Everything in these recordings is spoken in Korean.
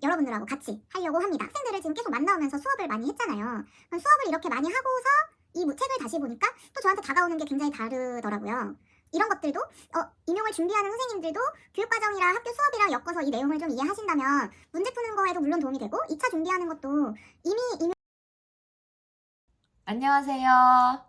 여러분들하고 같이 하려고 합니다. 학생들을 지금 계속 만나오면서 수업을 많이 했잖아요. 그럼 수업을 이렇게 많이 하고서 이 책을 다시 보니까 또 저한테 다가오는 게 굉장히 다르더라고요. 이런 것들도 임용을 준비하는 선생님들도 교육과정이랑 학교 수업이랑 엮어서 이 내용을 좀 이해하신다면 문제 푸는 거에도 물론 도움이 되고 2차 준비하는 것도 이미 안녕하세요.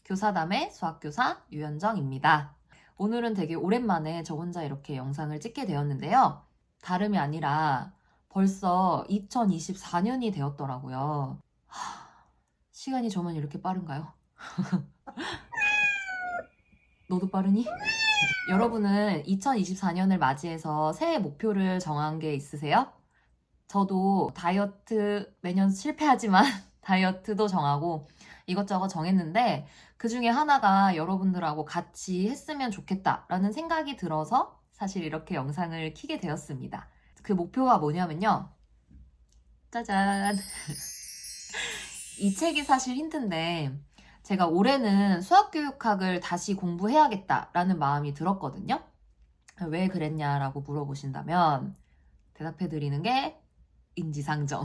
교사담의 수학교사 유현정입니다. 오늘은 되게 오랜만에 저 혼자 이렇게 영상을 찍게 되었는데요. 다름이 아니라 벌써 2024년이 되었더라고요. 시간이 저만 이렇게 빠른가요? 너도 빠르니? 여러분은 2024년을 맞이해서 새해 목표를 정한 게 있으세요? 저도 다이어트 매년 실패하지만 다이어트도 정하고 이것저것 정했는데 그 중에 하나가 여러분들하고 같이 했으면 좋겠다라는 생각이 들어서 사실 이렇게 영상을 켜게 되었습니다. 그 목표가 뭐냐면요. 짜잔. 이 책이 사실 힌트인데 제가 올해는 수학교육학을 다시 공부해야겠다라는 마음이 들었거든요. 왜 그랬냐라고 물어보신다면 대답해 드리는 게 인지상정.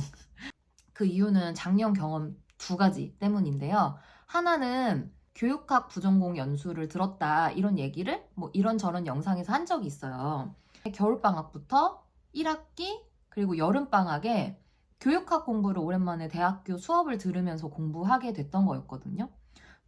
그 이유는 작년 경험 두 가지 때문인데요. 하나는 교육학 부전공 연수를 들었다 이런 얘기를 뭐 이런저런 영상에서 한 적이 있어요. 겨울방학부터 1학기 그리고 여름방학에 교육학 공부를 오랜만에 대학교 수업을 들으면서 공부하게 됐던 거였거든요.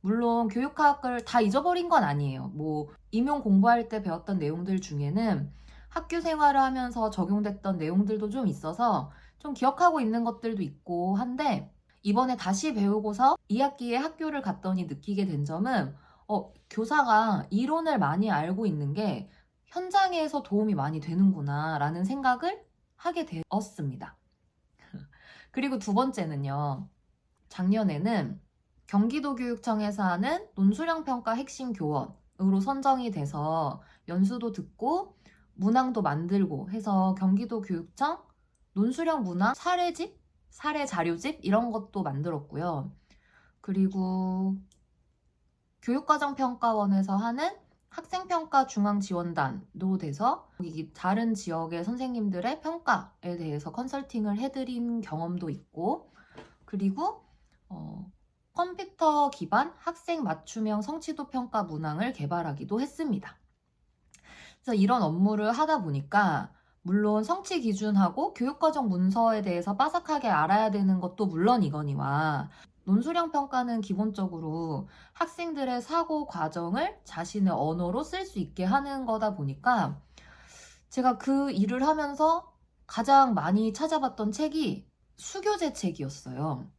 물론 교육학을 다 잊어버린 건 아니에요. 뭐 임용 공부할 때 배웠던 내용들 중에는 학교 생활을 하면서 적용됐던 내용들도 좀 있어서 좀 기억하고 있는 것들도 있고 한데 이번에 다시 배우고서 2학기에 학교를 갔더니 느끼게 된 점은 교사가 이론을 많이 알고 있는 게 현장에서 도움이 많이 되는구나 라는 생각을 하게 되었습니다. 그리고 두 번째는요. 작년에는 경기도교육청에서 하는 논술형평가 핵심 교원으로 선정이 돼서 연수도 듣고 문항도 만들고 해서 경기도교육청 논술형 문항 사례집, 사례 자료집 이런 것도 만들었고요. 그리고 교육과정평가원에서 하는 학생평가 중앙지원단도 돼서 다른 지역의 선생님들의 평가에 대해서 컨설팅을 해드린 경험도 있고 그리고 컴퓨터 기반 학생 맞춤형 성취도 평가 문항을 개발하기도 했습니다. 그래서 이런 업무를 하다 보니까 물론 성취 기준하고 교육과정 문서에 대해서 빠삭하게 알아야 되는 것도 물론이거니와 논술형 평가는 기본적으로 학생들의 사고 과정을 자신의 언어로 쓸 수 있게 하는 거다 보니까 제가 그 일을 하면서 가장 많이 찾아봤던 책이 수교재 책이었어요.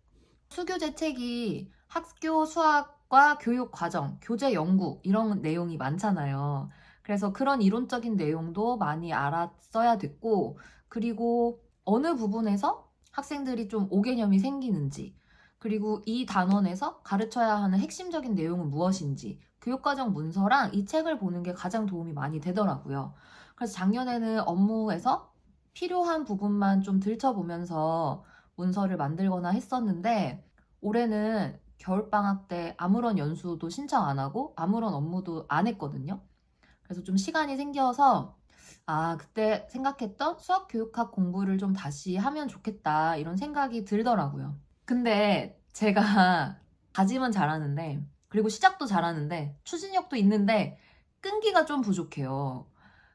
수교재 책이 학교 수학과 교육 과정, 교재 연구 이런 내용이 많잖아요. 그래서 그런 이론적인 내용도 많이 알았어야 됐고 그리고 어느 부분에서 학생들이 좀 오개념이 생기는지 그리고 이 단원에서 가르쳐야 하는 핵심적인 내용은 무엇인지 교육과정 문서랑 이 책을 보는 게 가장 도움이 많이 되더라고요. 그래서 작년에는 업무에서 필요한 부분만 좀 들춰보면서 문서를 만들거나 했었는데 올해는 겨울방학 때 아무런 연수도 신청 안 하고 아무런 업무도 안 했거든요. 그래서 좀 시간이 생겨서 그때 생각했던 수학교육학 공부를 좀 다시 하면 좋겠다 이런 생각이 들더라고요. 근데 제가 다짐은 잘하는데 그리고 시작도 잘하는데 추진력도 있는데 끈기가 좀 부족해요.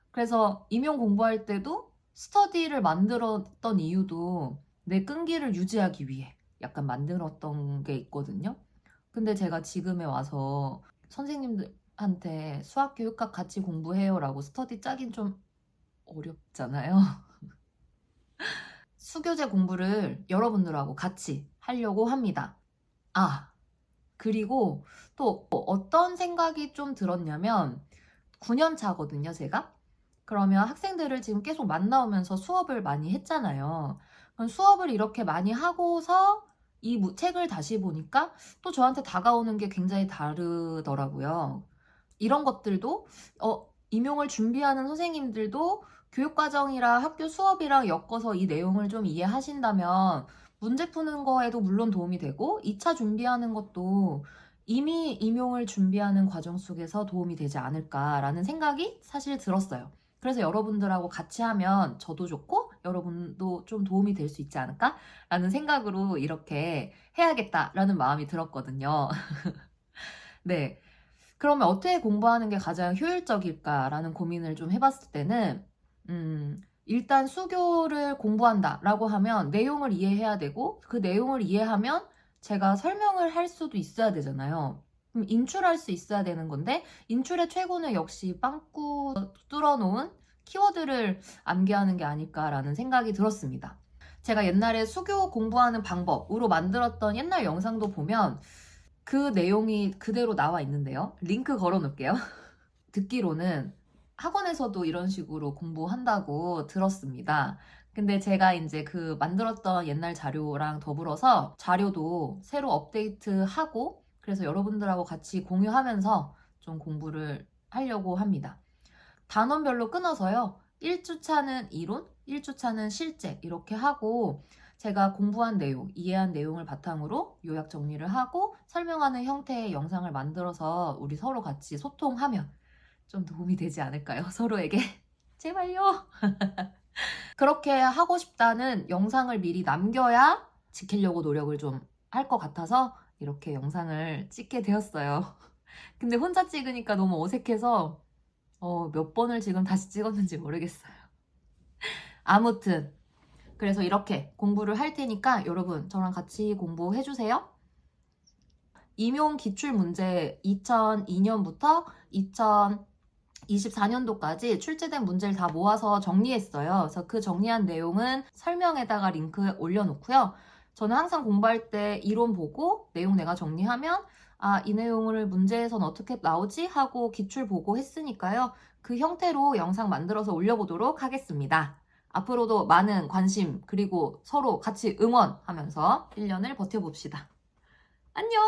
그래서 임용 공부할 때도 스터디를 만들었던 이유도 내 끈기를 유지하기 위해 약간 만들었던 게 있거든요. 근데 제가 지금에 와서 선생님들한테 수학교육학 같이 공부해요라고 스터디 짜긴 좀 어렵잖아요. 수교재 공부를 여러분들하고 같이 하려고 합니다. 그리고 또 어떤 생각이 좀 들었냐면 9년 차거든요, 제가. 그러면 학생들을 지금 계속 만나오면서 수업을 많이 했잖아요. 그럼 수업을 이렇게 많이 하고서 이 책을 다시 보니까 또 저한테 다가오는 게 굉장히 다르더라고요. 이런 것들도 임용을 준비하는 선생님들도 교육과정이랑 학교 수업이랑 엮어서 이 내용을 좀 이해하신다면 문제 푸는 거에도 물론 도움이 되고 2차 준비하는 것도 이미 임용을 준비하는 과정 속에서 도움이 되지 않을까라는 생각이 사실 들었어요. 그래서 여러분들하고 같이 하면 저도 좋고 여러분도 좀 도움이 될 수 있지 않을까? 라는 생각으로 이렇게 해야겠다라는 마음이 들었거든요. 네. 그러면 어떻게 공부하는 게 가장 효율적일까라는 고민을 좀 해봤을 때는, 일단 수교를 공부한다라고 하면 내용을 이해해야 되고, 그 내용을 이해하면 제가 설명을 할 수도 있어야 되잖아요. 그럼 인출할 수 있어야 되는 건데, 인출의 최고는 역시 빵꾸 뚫어놓은 키워드를 암기하는 게 아닐까라는 생각이 들었습니다. 제가 옛날에 수교 공부하는 방법으로 만들었던 옛날 영상도 보면 그 내용이 그대로 나와 있는데요. 링크 걸어 놓을게요. 듣기로는 학원에서도 이런 식으로 공부한다고 들었습니다. 근데 제가 이제 그 만들었던 옛날 자료랑 더불어서 자료도 새로 업데이트하고 그래서 여러분들하고 같이 공유하면서 좀 공부를 하려고 합니다. 단원별로 끊어서요. 1주차는 이론, 1주차는 실제 이렇게 하고 제가 공부한 내용, 이해한 내용을 바탕으로 요약 정리를 하고 설명하는 형태의 영상을 만들어서 우리 서로 같이 소통하면 좀 도움이 되지 않을까요? 서로에게. 제발요. 그렇게 하고 싶다는 영상을 미리 남겨야 지키려고 노력을 좀 할 것 같아서 이렇게 영상을 찍게 되었어요. 근데 혼자 찍으니까 너무 어색해서 몇 번을 지금 다시 찍었는지 모르겠어요. 아무튼 그래서 이렇게 공부를 할 테니까 여러분 저랑 같이 공부해주세요. 임용 기출문제 2002년부터 2024년도까지 출제된 문제를 다 모아서 정리했어요. 그래서 그 정리한 내용은 설명에다가 링크 올려놓고요. 저는 항상 공부할 때 이론 보고 내용 내가 정리하면 이 내용을 문제에선 어떻게 나오지? 하고 기출 보고 했으니까요. 그 형태로 영상 만들어서 올려보도록 하겠습니다. 앞으로도 많은 관심 그리고 서로 같이 응원하면서 1년을 버텨봅시다. 안녕!